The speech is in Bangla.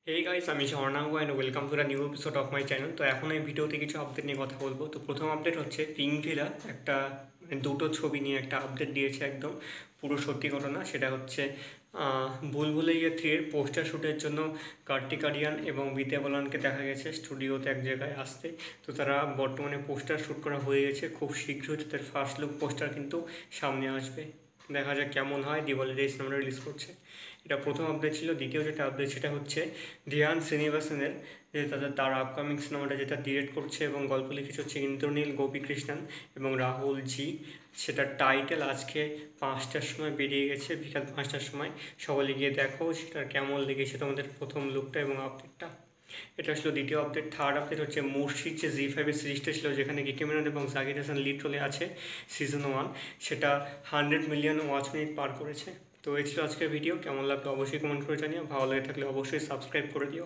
হে গাইস, আমি ঝর্ণাঙ্গ and welcome to the new episode of my channel. তো এখন এই ভিডিওতে কিছু আপডেট নিয়ে কথা বলবো। তো প্রথম আপডেট হচ্ছে পিঙ্কভিলা একটা দুটো ছবি নিয়ে একটা আপডেট দিয়েছে, একদম পুরো সত্যি ঘটনা। সেটা হচ্ছে ভুলভুলাইয়া 3 এর পোস্টার শ্যুটের জন্য কার্তিক আরিয়ান এবং বিদ্যা বালানকে দেখা গেছে স্টুডিওতে এক জায়গায় আসতে। তো তারা বর্তমানে পোস্টার শ্যুট করা হয়ে গেছে, খুব শীঘ্রই তাদের ফার্স্ট লুক পোস্টার কিন্তু সামনে আসবে। দেখা যাক কেমন হয়। দিওয়ালিতে এই সিনেমাটা রিলিজ করছে। এটা প্রথম আপডেট ছিল। দ্বিতীয় যেটা আপডেট সেটা হচ্ছে ধ্যান শ্রীনিবাসনের যে তার আপকামিং সিনেমাটা যেটা ডিরেক্ট করছে এবং গল্প লিখেছে হচ্ছে ইন্দ্রনীল গোপীকৃষ্ণন এবং রাহুল জি। সেটার টাইটেল আজকে 5টার সময় বেরিয়ে গেছে, বিকাল 5টার সময়। সবাই গিয়ে দেখো সেটার কেমন লেগেছে তোমাদের প্রথম লুকটা এবং আপডেটটা। এটা ছিল দ্বিতীয় আপডেট। থার্ড আপডেট হচ্ছে মুর্শিদ যে জি5 সিরিজটা ছিল, যেখানে কিকি মেনন এবং জাকির হাসান লিড রোলে আছে, সিজন 1 সেটা 100 মিলিয়ন ওয়াচ মিনিট পার করেছে। তো এই ছিল আজকের ভিডিও। কেমন লাগলো অবশ্যই কমেন্ট করে জানিও। ভালো লেগে থাকলে অবশ্যই সাবস্ক্রাইব করে দিও।